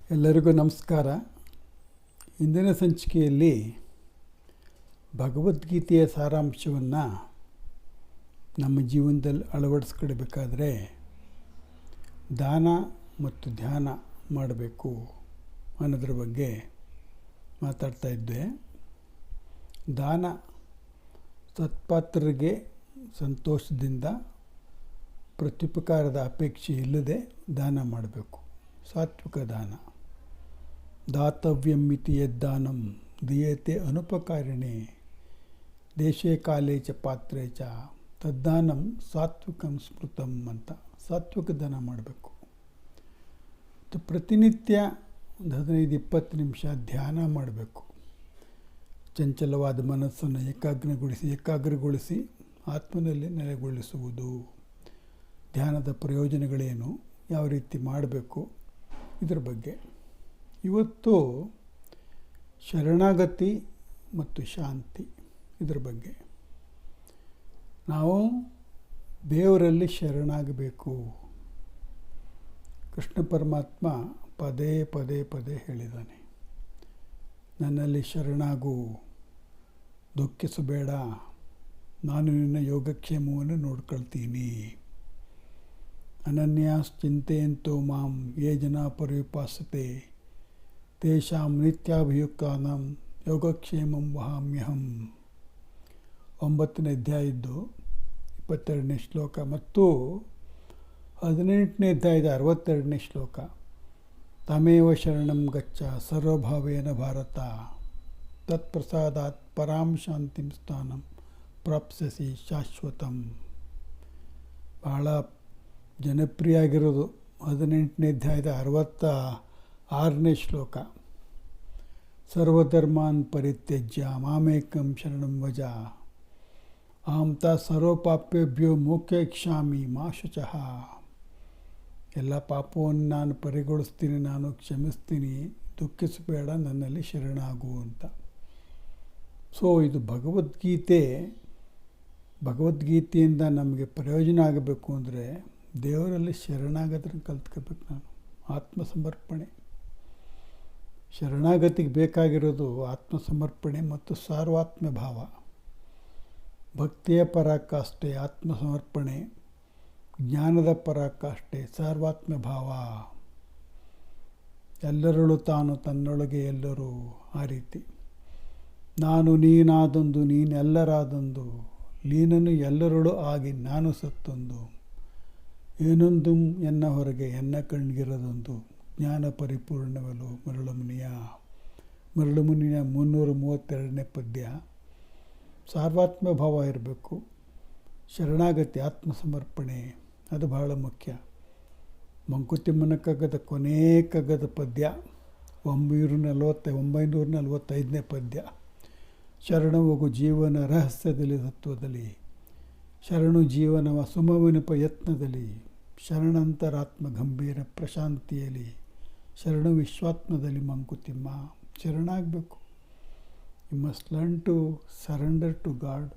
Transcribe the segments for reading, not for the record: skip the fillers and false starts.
ಎಲ್ಲರಿಗೂ ನಮಸ್ಕಾರ. ಇಂದಿನ ಸಂಚಿಕೆಯಲ್ಲಿ ಭಗವದ್ಗೀತೆಯ ಸಾರಾಂಶವನ್ನು ನಮ್ಮ ಜೀವನದಲ್ಲಿ ಅಳವಡಿಸ್ಕೊಳ್ಬೇಕಾದ್ರೆ ದಾನ ಮತ್ತು ಧ್ಯಾನ ಮಾಡಬೇಕು ಅನ್ನೋದ್ರ ಬಗ್ಗೆ ಮಾತಾಡ್ತಾ ಇದ್ದೆ. ದಾನ ಸತ್ಪಾತ್ರರಿಗೆ ಸಂತೋಷದಿಂದ ಪ್ರತ್ಯುಪಕಾರದ ಅಪೇಕ್ಷೆ ಇಲ್ಲದೆ ದಾನ ಮಾಡಬೇಕು. ಸಾತ್ವಿಕ ದಾನ. ದಾತವ್ಯಂ ಮಿತಿ ಯದ್ದಾನಂ ದೀಯತೆ ಅನುಪಕಾರಿಣೆ ದೇಶೇ ಕಾಲೇ ಚ ಪಾತ್ರೇ ಚ ತದ್ದಾನಂ ಸಾತ್ವಿಕಂ ಸ್ಮೃತಂ ಅಂತ ಸಾತ್ವಿಕ ದಾನ ಮಾಡಬೇಕು. ಪ್ರತಿನಿತ್ಯ ಒಂದು 15-20 ನಿಮಿಷ ಧ್ಯಾನ ಮಾಡಬೇಕು. ಚಂಚಲವಾದ ಮನಸ್ಸನ್ನು ಏಕಾಗ್ರಗೊಳಿಸಿ ಆತ್ಮನಲ್ಲಿ ನೆಲೆಗೊಳಿಸುವುದು. ಧ್ಯಾನದ ಪ್ರಯೋಜನಗಳೇನು, ಯಾವ ರೀತಿ ಮಾಡಬೇಕು, ಇದರ ಬಗ್ಗೆ ಇವತ್ತು ಶರಣಾಗತಿ ಮತ್ತು ಶಾಂತಿ ಇದರ ಬಗ್ಗೆ. ನಾವು ದೇವರಲ್ಲಿ ಶರಣಾಗಬೇಕು. ಕೃಷ್ಣ ಪರಮಾತ್ಮ ಪದೇ ಪದೇ ಪದೇ ಹೇಳಿದ್ದಾನೆ, ನನ್ನಲ್ಲಿ ಶರಣಾಗು, ದುಃಖಿಸಬೇಡ, ನಾನು ನಿನ್ನ ಯೋಗಕ್ಷೇಮವನ್ನು ನೋಡ್ಕೊಳ್ತೀನಿ. ಅನನ್ಯಾಶ್ಚಿಂತೆಯಂತೋ ಮಾಂ ಯೇ ಜನ ಪರ್ಯುಪಾಸತೆ ತೇಷಾಂ ನಿತ್ಯಾಭಿಯುಕ್ತಾನಾಂ ಯೋಗಕ್ಷೇಮಂ ವಹಾಮ್ಯಹಂ. 9ನೇ ಅಧ್ಯಾಯದ್ದು 22ನೇ ಶ್ಲೋಕ ಮತ್ತು 18ನೇ ಅಧ್ಯಾಯದ 62ನೇ ಶ್ಲೋಕ. ತಮೇವ ಶರಣಂ ಗಚ್ಚ ಸರ್ವಭಾವೇನ ಭಾರತ ತತ್ಪ್ರಸಾದಾತ್ ಪರಾಂ ಶಾಂತಿಂ ಸ್ಥಾನಂ ಪ್ರಾಪ್ಸ್ಯಸಿ ಶಾಶ್ವತಂ. ಬಹಳ ಜನಪ್ರಿಯ ಆಗಿರೋದು 18ನೇ ಅಧ್ಯಾಯದ 66ನೇ ಶ್ಲೋಕ. ಸರ್ವಧರ್ಮಾನ್ ಪರಿತ್ಯಜ್ಯ ಮಾಮೇಕಂ ಶರಣಂ ವಜ ಅಹಂ ತಾ ಸರ್ವಪಾಪೇಭ್ಯೋ ಮೋಕ್ಷಯಿಷ್ಯಾಮಿ ಮಾ ಶುಚಃ. ಎಲ್ಲ ಪಾಪವನ್ನು ನಾನು ಪರಿಗೊಳಿಸ್ತೀನಿ, ನಾನು ಕ್ಷಮಿಸ್ತೀನಿ, ದುಃಖಿಸಬೇಡ, ನನ್ನಲ್ಲಿ ಶರಣಾಗು ಅಂತ. ಸೊ ಇದು ಭಗವದ್ಗೀತೆಯಿಂದ ನಮಗೆ ಪ್ರಯೋಜನ ಆಗಬೇಕು ಅಂದರೆ ದೇವರಲ್ಲಿ ಶರಣಾಗತಿನ ಕಲ್ತ್ಕೋಬೇಕು. ನಾನು ಆತ್ಮಸಮರ್ಪಣೆ. ಶರಣಾಗತಿಗೆ ಬೇಕಾಗಿರೋದು ಆತ್ಮಸಮರ್ಪಣೆ ಮತ್ತು ಸಾರ್ವಾತ್ಮ್ಯ ಭಾವ. ಭಕ್ತಿಯ ಪರಾಕಾಷ್ಠೆ ಆತ್ಮಸಮರ್ಪಣೆ, ಜ್ಞಾನದ ಪರಾಕಾಷ್ಠೆ ಸಾರ್ವಾತ್ಮ್ಯ ಭಾವ. ಎಲ್ಲರಳು ತಾನು ತನ್ನೊಳಗೆ ಎಲ್ಲರೂ, ಆ ರೀತಿ. ನಾನು ನೀನಾದೊಂದು ನೀನೆಲ್ಲರಾದೊಂದು, ಲೀನನು ಎಲ್ಲರಳು ಆಗಿ ನಾನು ಸತ್ತೊಂದು, ಏನೊಂದು ಎನ್ನ ಹೊರಗೆ ಎನ್ನ ಕಣ್ಗಿರದೊಂದು, ಜ್ಞಾನ ಪರಿಪೂರ್ಣವಲು ಮರಳುಮುನಿಯ. 332ನೇ ಪದ್ಯ. ಸಾರ್ವಾತ್ಮ್ಯ ಭಾವ ಇರಬೇಕು. ಶರಣಾಗತಿ, ಆತ್ಮಸಮರ್ಪಣೆ, ಅದು ಬಹಳ ಮುಖ್ಯ. ಮಂಕುತಿಮ್ಮನ ಕಗ್ಗದ ಕೊನೇ ಕಗ್ಗದ ಪದ್ಯ 945ನೇ ಪದ್ಯ. ಶರಣವಗು ಜೀವನ ರಹಸ್ಯದಲ್ಲಿ ತತ್ವದಲ್ಲಿ, ಶರಣು ಜೀವನವ ಸುಮವಿನಪ ಯತ್ನದಲ್ಲಿ, ಶರಣಂತರಾತ್ಮ ಗಂಭೀರ ಪ್ರಶಾಂತಿಯಲ್ಲಿ, ಶರಣು ವಿಶ್ವಾತ್ಮದಲ್ಲಿ ಮಂಕುತಿಮ್ಮ. ಶರಣಾಗಬೇಕು. You must learn to surrender to God,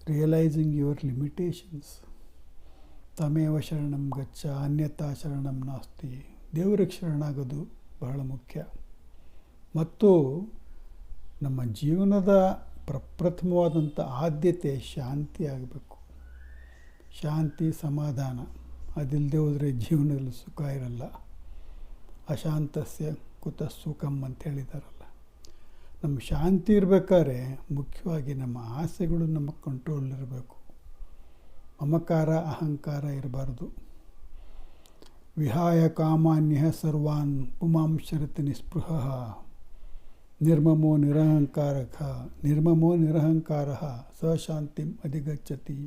realizing your limitations. ತಮೇವ ಶರಣಂ ಗಚ್ಚ ಅನ್ಯತಾ ಶರಣಂ ನಾಸ್ತಿ. ದೇವರಿಗೆ ಶರಣಾಗೋದು ಬಹಳ ಮುಖ್ಯ. ಮತ್ತು ನಮ್ಮ ಜೀವನದ ಪ್ರಪ್ರಥಮವಾದಂಥ ಆದ್ಯತೆ ಶಾಂತಿ ಆಗಬೇಕು. ಶಾಂತಿ, ಸಮಾಧಾನ ಅದಿಲ್ಲದೆ ಹೋದರೆ ಜೀವನದಲ್ಲಿ ಸುಖ ಇರಲ್ಲ. ಅಶಾಂತಸ್ಯ ಕುತಃ ಸುಖಂ ಅಂತ ಹೇಳಿದಾರಲ್ಲ. ನಮ್ಮ ಶಾಂತಿ ಇರಬೇಕಾದ್ರೆ ಮುಖ್ಯವಾಗಿ ನಮ್ಮ ಆಸೆಗಳು ನಮ್ಮ ಕಂಟ್ರೋಲಿರಬೇಕು. ಮಮಕಾರ, ಅಹಂಕಾರ ಇರಬಾರ್ದು. ವಿಹಾಯ ಕಾಮಾನ್ಯ ಸರ್ವಾನ್ ಪುಮಾಂಶರತಿ ನಿಸ್ಪೃಹ ನಿರ್ಮಮೋ ನಿರಹಂಕಾರ ಸ ಶಾಂತಿಂ ಅಧಿಗಚ್ಚತಿ.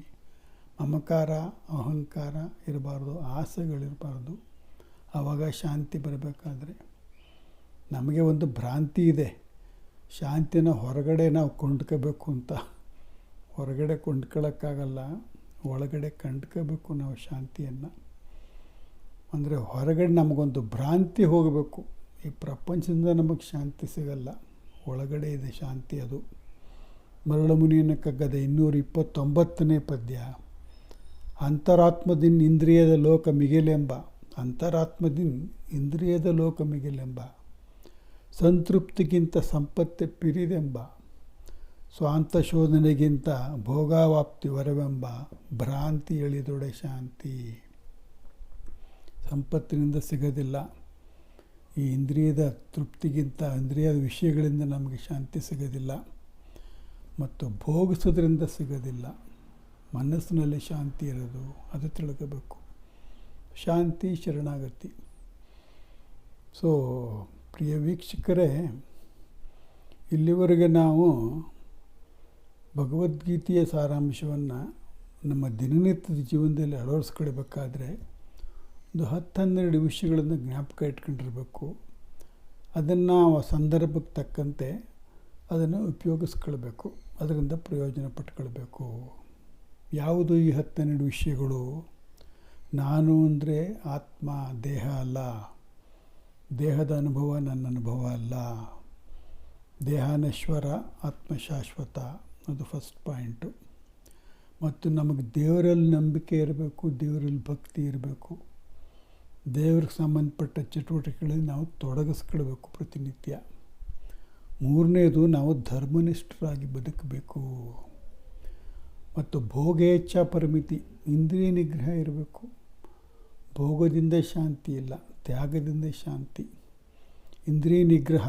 ಮಮಕಾರ, ಅಹಂಕಾರ ಇರಬಾರ್ದು, ಆಸೆಗಳಿರಬಾರ್ದು. ಆವಾಗ ಶಾಂತಿ ಬರಬೇಕಾದ್ರೆ. ನಮಗೆ ಒಂದು ಭ್ರಾಂತಿ ಇದೆ, ಶಾಂತಿನ ಹೊರಗಡೆ ನಾವು ಕೊಂಡ್ಕೋಬೇಕು ಅಂತ. ಹೊರಗಡೆ ಕೊಂಡ್ಕೊಳ್ಳೋಕ್ಕಾಗಲ್ಲ, ಒಳಗಡೆ ಕಂಡ್ಕೋಬೇಕು ನಾವು ಶಾಂತಿಯನ್ನು. ಅಂದರೆ ಹೊರಗಡೆ ನಮಗೊಂದು ಭ್ರಾಂತಿ ಹೋಗಬೇಕು. ಈ ಪ್ರಪಂಚದಿಂದ ನಮಗೆ ಶಾಂತಿ ಸಿಗಲ್ಲ, ಒಳಗಡೆ ಇದೆ ಶಾಂತಿ. ಅದು ಮರಳುಮುನಿಯನ ಕಗ್ಗದ 229ನೇ ಪದ್ಯ. ಅಂತರಾತ್ಮದಿನ್ ಇಂದ್ರಿಯದ ಲೋಕ ಮಿಗಿಲೆಂಬ ಅಂತರಾತ್ಮದಿಂದ ಇಂದ್ರಿಯದ ಲೋಕ ಮಿಗಿಲೆಂಬ, ಸಂತೃಪ್ತಿಗಿಂತ ಸಂಪತ್ತೆ ಪಿರಿದೆಂಬ, ಸ್ವಾಂತ ಶೋಧನೆಗಿಂತ ಭೋಗಾವಾಪ್ತಿ ವರವೆಂಬ ಭ್ರಾಂತಿ ಎಳಿದೊಡೆ ಶಾಂತಿ. ಸಂಪತ್ತಿನಿಂದ ಸಿಗೋದಿಲ್ಲ, ಈ ಇಂದ್ರಿಯದ ತೃಪ್ತಿಗಿಂತ ಇಂದ್ರಿಯದ ವಿಷಯಗಳಿಂದ ನಮಗೆ ಶಾಂತಿ ಸಿಗೋದಿಲ್ಲ, ಮತ್ತು ಭೋಗಿಸೋದ್ರಿಂದ ಸಿಗೋದಿಲ್ಲ. ಮನಸ್ಸಿನಲ್ಲಿ ಶಾಂತಿ ಇರೋದು, ಅದು ತಿಳ್ಕೋಬೇಕು. ಶಾಂತಿ ಶರಣಾಗತಿ. ಸೊ ಪ್ರಿಯ ವೀಕ್ಷಕರೇ, ಇಲ್ಲಿವರೆಗೆ ನಾವು ಭಗವದ್ಗೀತೆಯ ಸಾರಾಂಶವನ್ನು ನಮ್ಮ ದಿನನಿತ್ಯದ ಜೀವನದಲ್ಲಿ ಅಳವಡಿಸ್ಕೊಳ್ಬೇಕಾದ್ರೆ ಒಂದು 10-12 ವಿಷಯಗಳನ್ನು ಜ್ಞಾಪಕ ಇಟ್ಕೊಂಡಿರಬೇಕು. ಅದನ್ನು ಸಂದರ್ಭಕ್ಕೆ ತಕ್ಕಂತೆ ಅದನ್ನು ಉಪಯೋಗಿಸ್ಕೊಳ್ಬೇಕು, ಅದರಿಂದ ಪ್ರಯೋಜನ ಪಟ್ಕೊಳ್ಬೇಕು. ಯಾವುದು ಈ 10-12 ವಿಷಯಗಳು? ನಾನು ಅಂದರೆ ಆತ್ಮ, ದೇಹ ಅಲ್ಲ. ದೇಹದ ಅನುಭವ ನನ್ನ ಅನುಭವ ಅಲ್ಲ. ದೇಹ ನಶ್ವರ, ಆತ್ಮ ಶಾಶ್ವತ, ಅದು ಫಸ್ಟ್ ಪಾಯಿಂಟು. ಮತ್ತು ನಮಗೆ ದೇವರಲ್ಲಿ ನಂಬಿಕೆ ಇರಬೇಕು, ದೇವರಲ್ಲಿ ಭಕ್ತಿ ಇರಬೇಕು. ದೇವ್ರಿಗೆ ಸಂಬಂಧಪಟ್ಟ ಚಟುವಟಿಕೆಗಳಲ್ಲಿ ನಾವು ತೊಡಗಿಸ್ಕೊಳ್ಬೇಕು ಪ್ರತಿನಿತ್ಯ. 3ನೇದು, ನಾವು ಧರ್ಮನಿಷ್ಠರಾಗಿ ಬದುಕಬೇಕು. ಮತ್ತು ಭೋಗೇಚ್ಛಾ ಪರಿಮಿತಿ, ಇಂದ್ರಿಯ ನಿಗ್ರಹ ಇರಬೇಕು. ಭೋಗದಿಂದ ಶಾಂತಿ ಇಲ್ಲ, ತ್ಯಾಗದಿಂದ ಶಾಂತಿ. ಇಂದ್ರಿಯ ನಿಗ್ರಹ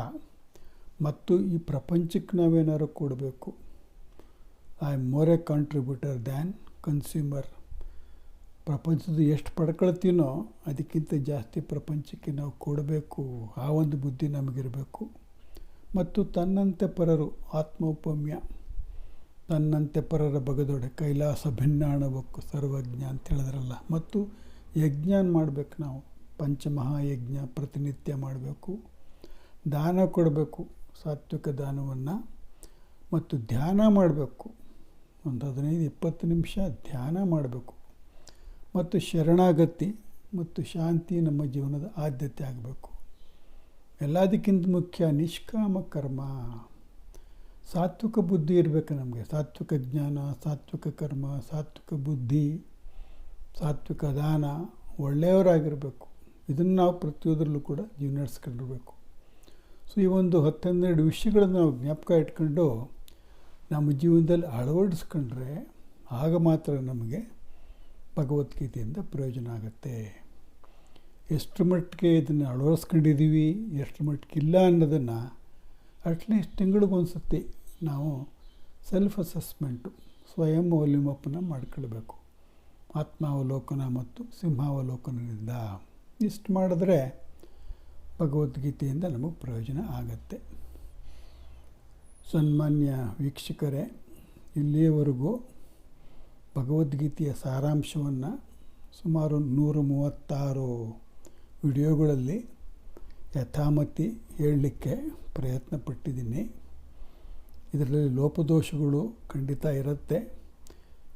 ಮತ್ತು ಈ ಪ್ರಪಂಚಕ್ಕೆ ನಾವೇನಾದ್ರು ಕೊಡಬೇಕು. I am more A contributor than consumer. ಪ್ರಪಂಚದ ಎಷ್ಟು ಪಡ್ಕೊಳ್ತೀನೋ ಅದಕ್ಕಿಂತ ಜಾಸ್ತಿ ಪ್ರಪಂಚಕ್ಕೆ ನಾವು ಕೊಡಬೇಕು. ಆ ಒಂದು ಬುದ್ಧಿ ನಮಗಿರಬೇಕು. ಮತ್ತು ತನ್ನಂತೆ ಪರರು, ಆತ್ಮೌಪಮ್ಯ, ತನ್ನಂತೆ ಪರರ ಬಗದೊಡೆ ಕೈಲಾಸ ಭಿನ್ನಾಣಬೇಕು ಸರ್ವಜ್ಞ ಅಂತ ಹೇಳಿದ್ರಲ್ಲ. ಮತ್ತು ಯಜ್ಞ ಮಾಡಬೇಕು. ನಾವು ಪಂಚಮಹಾಯಜ್ಞ ಪ್ರತಿನಿತ್ಯ ಮಾಡಬೇಕು. ದಾನ ಕೊಡಬೇಕು, ಸಾತ್ವಿಕ ದಾನವನ್ನು. ಮತ್ತು ಧ್ಯಾನ ಮಾಡಬೇಕು, ಒಂದು 15-20 ನಿಮಿಷ ಧ್ಯಾನ ಮಾಡಬೇಕು. ಮತ್ತು ಶರಣಾಗತಿ ಮತ್ತು ಶಾಂತಿ ನಮ್ಮ ಜೀವನದ ಆದ್ಯತೆ ಆಗಬೇಕು. ಎಲ್ಲದಕ್ಕಿಂತ ಮುಖ್ಯ ನಿಷ್ಕಾಮ ಕರ್ಮ. ಸಾತ್ವಿಕ ಬುದ್ಧಿ ಇರಬೇಕು ನಮಗೆ. ಸಾತ್ವಿಕ ಜ್ಞಾನ, ಸಾತ್ವಿಕ ಕರ್ಮ, ಸಾತ್ವಿಕ ಬುದ್ಧಿ, ಸಾತ್ವಿಕ ದಾನ, ಒಳ್ಳೆಯವರಾಗಿರಬೇಕು. ಇದನ್ನು ನಾವು ಪ್ರತಿಯೊಂದರಲ್ಲೂ ಕೂಡ ಜೀವನ ನಡೆಸ್ಕೊಂಡಿರಬೇಕು. ಸೊ ಈ ಒಂದು 10-12 ವಿಷಯಗಳನ್ನು ನಾವು ಜ್ಞಾಪಕ ಇಟ್ಕೊಂಡು ನಮ್ಮ ಜೀವನದಲ್ಲಿ ಅಳವಡಿಸ್ಕೊಂಡ್ರೆ ಆಗ ಮಾತ್ರ ನಮಗೆ ಭಗವದ್ಗೀತೆಯಿಂದ ಪ್ರಯೋಜನ ಆಗುತ್ತೆ. ಎಷ್ಟು ಮಟ್ಟಿಗೆ ಇದನ್ನು ಅಳವಡಿಸ್ಕೊಂಡಿದ್ದೀವಿ, ಎಷ್ಟು ಮಟ್ಟಿಗಿಲ್ಲ ಅನ್ನೋದನ್ನು ಅಟ್ಲೀಸ್ಟ್ ತಿಂಗಳಿಗೊಂದು ಸತಿ ನಾವು ಸೆಲ್ಫ್ ಅಸೆಸ್ಮೆಂಟು, ಸ್ವಯಂ ಮೌಲ್ಯಮಾಪನ ಮಾಡ್ಕೊಳ್ಬೇಕು. ಆತ್ಮಾವಲೋಕನ ಮತ್ತು ಸಿಂಹಾವಲೋಕನದಿಂದ ಇಷ್ಟು ಮಾಡಿದ್ರೆ ಭಗವದ್ಗೀತೆಯಿಂದ ನಮಗೆ ಪ್ರಯೋಜನ ಆಗತ್ತೆ. ಸನ್ಮಾನ್ಯ ವೀಕ್ಷಕರೇ, ಇಲ್ಲಿಯವರೆಗೂ ಭಗವದ್ಗೀತೆಯ ಸಾರಾಂಶವನ್ನು ಸುಮಾರು 136 ವಿಡಿಯೋಗಳಲ್ಲಿ ಯಥಾಮತಿ ಹೇಳಲಿಕ್ಕೆ ಪ್ರಯತ್ನ ಪಟ್ಟಿದ್ದೀನಿ. ಇದರಲ್ಲಿ ಲೋಪದೋಷಗಳು ಖಂಡಿತ ಇರುತ್ತೆ.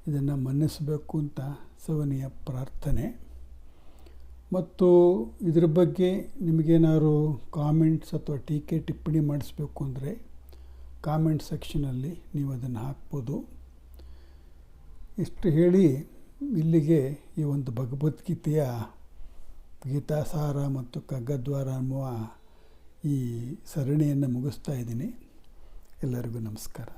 ಇದನ್ನು ಮನ್ನಿಸಬೇಕು ಅಂತ ಸವನಿಯ ಪ್ರಾರ್ಥನೆ. ಮತ್ತು ಇದ್ರ ಬಗ್ಗೆ ನಿಮಗೇನಾದ್ರು ಕಾಮೆಂಟ್ಸ್ ಅಥವಾ ಟೀಕೆ ಟಿಪ್ಪಣಿ ಮಾಡಿಸ್ಬೇಕು ಅಂದರೆ ಕಾಮೆಂಟ್ ಸೆಕ್ಷನಲ್ಲಿ ನೀವು ಅದನ್ನು ಹಾಕ್ಬೋದು. ಇಷ್ಟು ಹೇಳಿ ಇಲ್ಲಿಗೆ ಈ ಒಂದು ಭಗವದ್ಗೀತೆಯ ಗೀತಾಸಾರ ಮತ್ತು ಕಗ್ಗದ್ವಾರ ಅನ್ನುವ ಈ ಸರಣಿಯನ್ನು ಮುಗಿಸ್ತಾ ಇದ್ದೀನಿ. ಎಲ್ಲರಿಗೂ ನಮಸ್ಕಾರ.